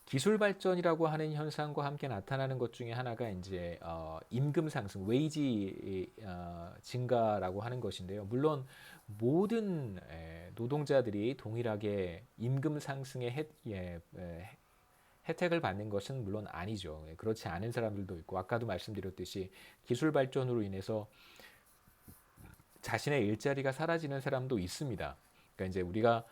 기술 발전이라고 하는 현상과 함께 나타나는 것 중에 하나가 이제 임금 상승, 웨이지 증가라고 하는 것인데요. 물론 모든 노동자들이 동일하게 임금 상승의 혜택을 받는 것은 물론 아니죠. 그렇지 않은 사람들도 있고 아까도 말씀드렸듯이 기술 발전으로 인해서 자신의 일자리가 사라지는 사람도 있습니다. 그러니까 이제 우리가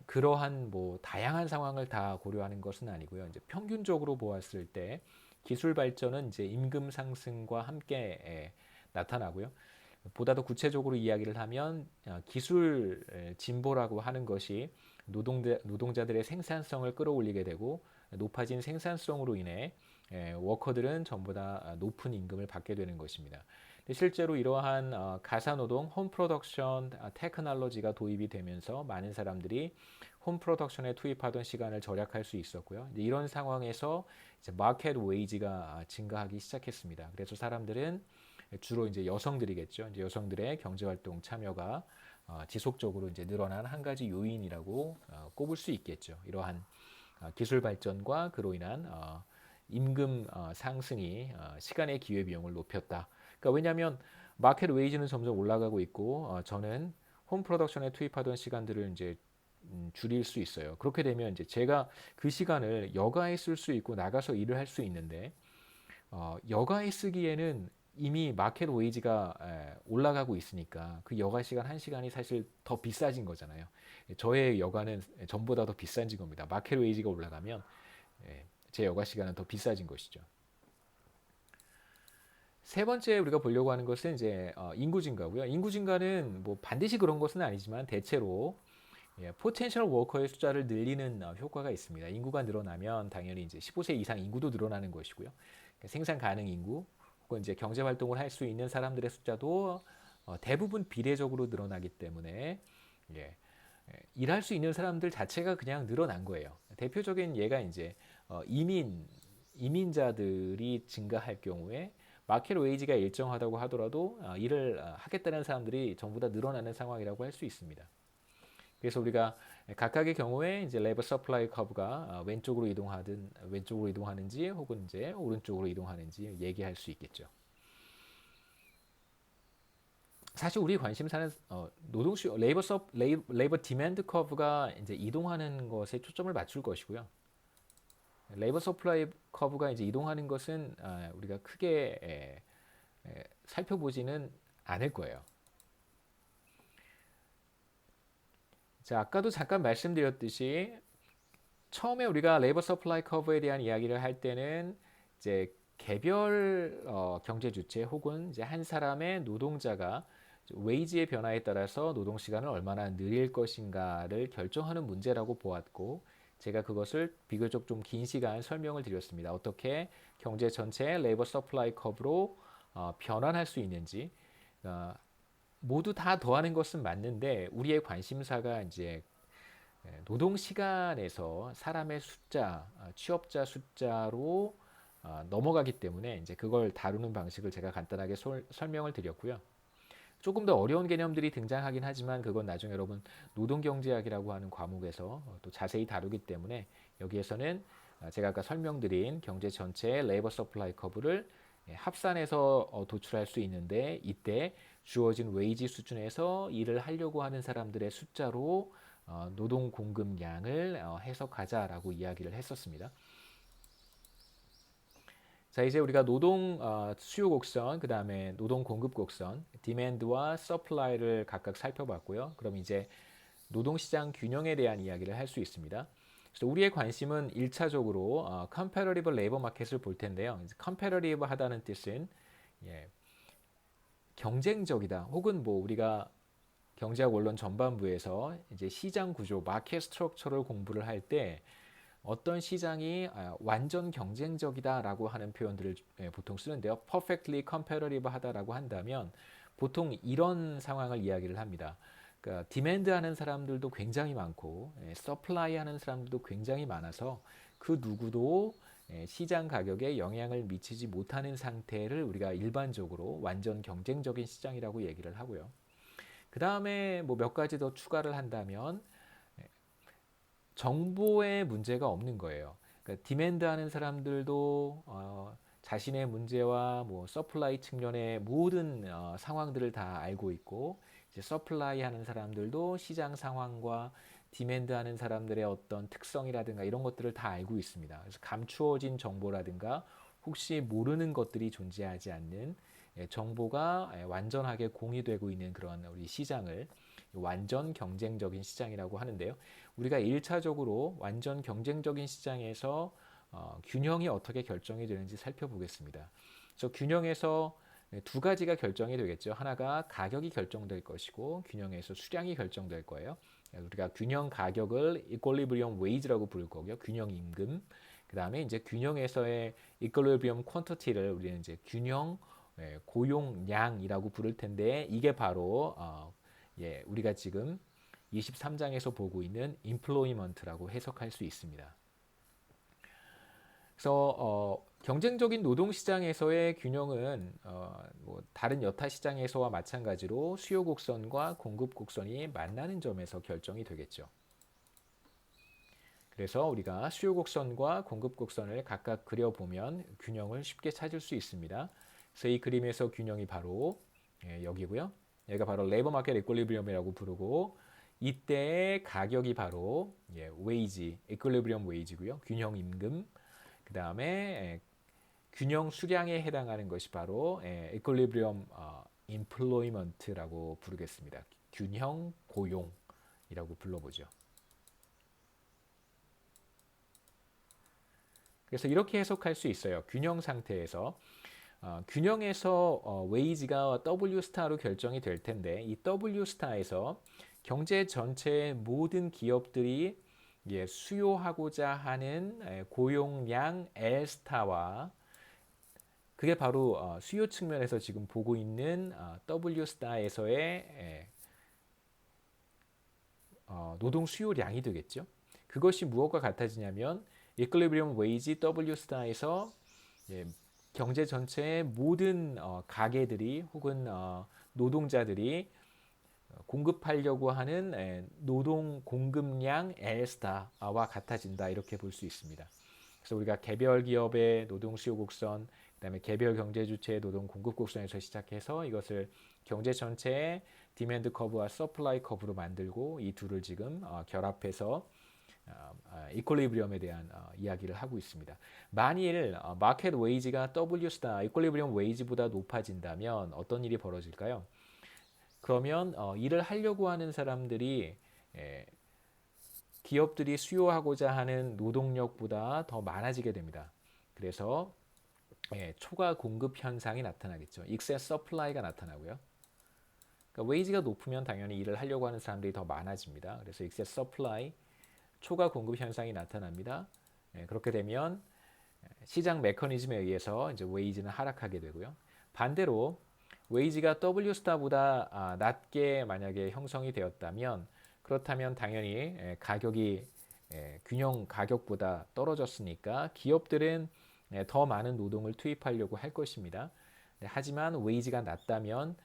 그러한 뭐 다양한 상황을 다 고려하는 것은 아니고요. 이제 평균적으로 보았을 때 기술 발전은 이제 임금 상승과 함께 나타나고요. 보다 더 구체적으로 이야기를 하면 기술 진보라고 하는 것이 노동자들의 생산성을 끌어올리게 되고 높아진 생산성으로 인해 워커들은 전부 다 높은 임금을 받게 되는 것입니다. 실제로 이러한 가사노동, 홈 프로덕션 테크놀로지가 도입이 되면서 많은 사람들이 홈 프로덕션에 투입하던 시간을 절약할 수 있었고요. 이런 상황에서 이제 마켓 웨이지가 증가하기 시작했습니다. 그래서 사람들은 주로 이제 여성들이겠죠. 이제 여성들의 경제활동 참여가 지속적으로 이제 늘어난 한 가지 요인이라고 꼽을 수 있겠죠. 이러한 기술 발전과 그로 인한 임금 상승이 시간의 기회 비용을 높였다. 그러니까 왜냐하면 마켓 웨이지는 점점 올라가고 있고 저는 홈 프로덕션에 투입하던 시간들을 이제 줄일 수 있어요. 그렇게 되면 이제 제가 그 시간을 여가에 쓸 수 있고 나가서 일을 할 수 있는데 여가에 쓰기에는 이미 마켓 웨이지가 올라가고 있으니까 그 여가 시간 한 시간이 사실 더 비싸진 거잖아요. 저의 여가는 전보다 더 비싼진 겁니다. 마켓 웨이지가 올라가면 제 여가 시간은 더 비싸진 것이죠. 세 번째 우리가 보려고 하는 것은 이제 인구 증가고요. 인구 증가는 뭐 반드시 그런 것은 아니지만 대체로 포텐셜 워커의 숫자를 늘리는 효과가 있습니다. 인구가 늘어나면 당연히 이제 15세 이상 인구도 늘어나는 것이고요. 그러니까 생산 가능 인구 혹은 이제 경제 활동을 할 수 있는 사람들의 숫자도 대부분 비례적으로 늘어나기 때문에 예, 일할 수 있는 사람들 자체가 그냥 늘어난 거예요. 대표적인 예가 이제 이민자들이 증가할 경우에 마켓 웨이지가 일정하다고 하더라도 일을 하겠다는 사람들이 전부 다 늘어나는 상황이라고 할 수 있습니다. 그래서 우리가 각각의 경우에 이제 레버 서플라이 커브가 왼쪽으로 이동하는지 혹은 이제 오른쪽으로 이동하는지 얘기할 수 있겠죠. 사실 우리 관심사는 레이버 디맨드 커브가 이제 이동하는 것에 초점을 맞출 것이고요. 레이버 서플라이 커브가 이제 이동하는 것은 우리가 크게 살펴보지는 않을 거예요. 자, 아까도 잠깐 말씀드렸듯이 처음에 우리가 레이버 서플라이 커브에 대한 이야기를 할 때는 이제 개별 경제 주체 혹은 이제 한 사람의 노동자가 웨이지의 변화에 따라서 노동 시간을 얼마나 늘릴 것인가를 결정하는 문제라고 보았고 제가 그것을 비교적 좀 긴 시간 설명을 드렸습니다. 어떻게 경제 전체의 레이버 서플라이 커브로 변환할 수 있는지 모두 다 더하는 것은 맞는데 우리의 관심사가 이제 노동 시간에서 사람의 숫자, 취업자 숫자로 넘어가기 때문에 이제 그걸 다루는 방식을 제가 간단하게 설명을 드렸고요. 조금 더 어려운 개념들이 등장하긴 하지만 그건 나중에 여러분 노동경제학이라고 하는 과목에서 또 자세히 다루기 때문에 여기에서는 제가 아까 설명드린 경제 전체의 레이버 서플라이 커브를 합산해서 도출할 수 있는데 이때 주어진 웨이지 수준에서 일을 하려고 하는 사람들의 숫자로 노동 공급량을 해석하자라고 이야기를 했었습니다. 자, 이제 우리가 노동 수요 곡선, 그 다음에 노동 공급 곡선, 디맨드와 서플라이를 각각 살펴봤고요. 그럼 이제 노동시장 균형에 대한 이야기를 할 수 있습니다. 그래서 우리의 관심은 1차적으로 comparative labor market을 볼 텐데요. comparative 하다는 뜻은 예, 경쟁적이다. 혹은 뭐 우리가 경제학 원론 전반부에서 이제 시장 구조, 마켓 스트럭처를 공부를 할 때 어떤 시장이 완전 경쟁적이다라고 하는 표현들을 보통 쓰는데요. perfectly competitive 하다라고 한다면 보통 이런 상황을 이야기를 합니다. 그러니까 디맨드 하는 사람들도 굉장히 많고 서플라이 하는 사람들도 굉장히 많아서 그 누구도 시장 가격에 영향을 미치지 못하는 상태를 우리가 일반적으로 완전 경쟁적인 시장이라고 얘기를 하고요. 그 다음에 뭐 몇 가지 더 추가를 한다면 정보에 문제가 없는 거예요. 그러니까 디맨드하는 사람들도 자신의 문제와 뭐 서플라이 측면의 모든 상황들을 다 알고 있고, 이제 서플라이 하는 사람들도 시장 상황과 디맨드하는 사람들의 어떤 특성이라든가 이런 것들을 다 알고 있습니다. 그래서 감추어진 정보라든가 혹시 모르는 것들이 존재하지 않는 정보가 완전하게 공유되고 있는 그런 우리 시장을 완전 경쟁적인 시장이라고 하는데요. 우리가 1차적으로 완전 경쟁적인 시장에서 균형이 어떻게 결정이 되는지 살펴보겠습니다. 그래서 균형에서 두 가지가 결정이 되겠죠. 하나가 가격이 결정될 것이고 균형에서 수량이 결정될 거예요. 우리가 균형 가격을 equilibrium wage라고 부를 거고요. 균형 임금. 그 다음에 이제 균형에서의 equilibrium quantity를 우리는 이제 균형 고용량이라고 부를 텐데, 이게 바로 우리가 지금 23장에서 보고 있는 employment라고 해석할 수 있습니다. 그래서 경쟁적인 노동시장에서의 균형은 뭐 다른 여타 시장에서와 마찬가지로 수요 곡선과 공급 곡선이 만나는 점에서 결정이 되겠죠. 그래서 우리가 수요 곡선과 공급 곡선을 각각 그려보면 균형을 쉽게 찾을 수 있습니다. 그래서 이 그림에서 균형이 바로 여기고요. 여기가 바로 레이버 마켓 이퀄리브리엄이라고 부르고, 이때의 가격이 바로 웨이지, 이퀄리브리엄 웨이지고요. 균형 임금. 그 다음에 균형 수량에 해당하는 것이 바로 이퀄리브리엄 임플로이먼트라고 부르겠습니다. 균형 고용이라고 불러보죠. 그래서 이렇게 해석할 수 있어요. 균형 상태에서 균형에서 웨이지가 W 스타로 결정이 될 텐데, 이 W 스타에서 경제 전체의 모든 기업들이 수요하고자 하는 고용량 L 스타와, 그게 바로 수요 측면에서 지금 보고 있는 W 스타에서의 노동 수요량이 되겠죠. 그것이 무엇과 같아지냐면 이퀄리브리엄 웨이지 W 스타에서 경제 전체의 모든 가게들이 혹은 노동자들이 공급하려고 하는 노동 공급량 L스타와 같아진다, 이렇게 볼 수 있습니다. 그래서 우리가 개별 기업의 노동 수요 곡선, 그다음에 개별 경제 주체의 노동 공급 곡선에서 시작해서 이것을 경제 전체의 디맨드 커브와 서플라이 커브로 만들고, 이 둘을 지금 결합해서 이퀄리브리엄에 대한 이야기를 하고 있습니다. 만일 마켓 웨이지가 W 스타 이퀄리브리엄 웨이지보다 높아진다면 어떤 일이 벌어질까요? 그러면 일을 하려고 하는 사람들이 기업들이 수요하고자 하는 노동력보다 더 많아지게 됩니다. 그래서 초과 공급 현상이 나타나겠죠. excess supply가 나타나고요. 그러니까 웨이지가 높으면 당연히 일을 하려고 하는 사람들이 더 많아집니다. 그래서 excess supply, 초과 공급 현상이 나타납니다. 그렇게 되면 시장 메커니즘에 의해서 이제 웨이지는 하락하게 되고요. 반대로 웨이지가 W 스타보다 낮게 만약에 형성이 되었다면, 그렇다면 당연히 가격이 균형 가격보다 떨어졌으니까 기업들은 더 많은 노동을 투입하려고 할 것입니다. 하지만 웨이지가 낮다면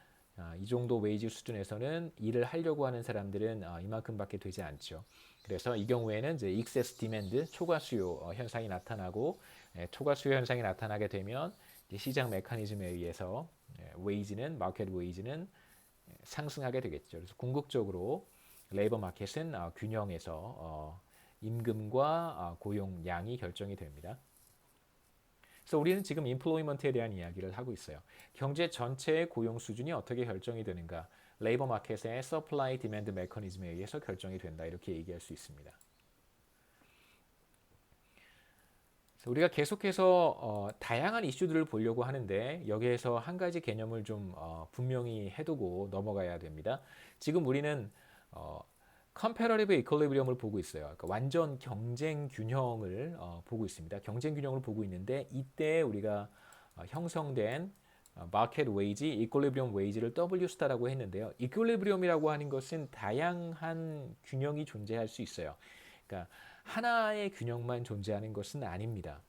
이 정도 웨이지 수준에서는 일을 하려고 하는 사람들은 이만큼밖에 되지 않죠. 그래서 이 경우에는 이제 excess demand, 초과 수요 현상이 나타나고, 초과 수요 현상이 나타나게 되면 시장 메커니즘에 의해서 웨이지는, 마켓 웨이지는 상승하게 되겠죠. 그래서 궁극적으로 레이버 마켓은 균형에서 임금과 고용량이 결정이 됩니다. 그래서 우리는 지금 인플로이먼트에 대한 이야기를 하고 있어요. 경제 전체의 고용 수준이 어떻게 결정이 되는가? 레이버 마켓의 서플라이 디맨드 메커니즘에 의해서 결정이 된다, 이렇게 얘기할 수 있습니다. 우리가 계속해서 다양한 이슈들을 보려고 하는데, 여기에서 한 가지 개념을 좀 분명히 해두고 넘어가야 됩니다. 지금 우리는 comparative equilibrium을 보고 있어요. 그러니까 완전 경쟁 균형을 보고 있습니다. 경쟁 균형을 보고 있는데, 이때 우리가 형성된 마켓 웨이지, 이퀄리브리엄 웨이지를 W 스타라고 했는데요. 이퀄리브리엄이라고 하는 것은 다양한 균형이 존재할 수 있어요. 그러니까 하나의 균형만 존재하는 것은 아닙니다.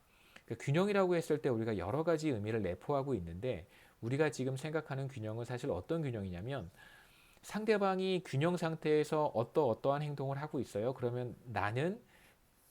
그러니까 균형이라고 했을 때 우리가 여러 가지 의미를 내포하고 있는데, 우리가 지금 생각하는 균형은 사실 어떤 균형이냐면, 상대방이 균형 상태에서 어떠한 행동을 하고 있어요. 그러면 나는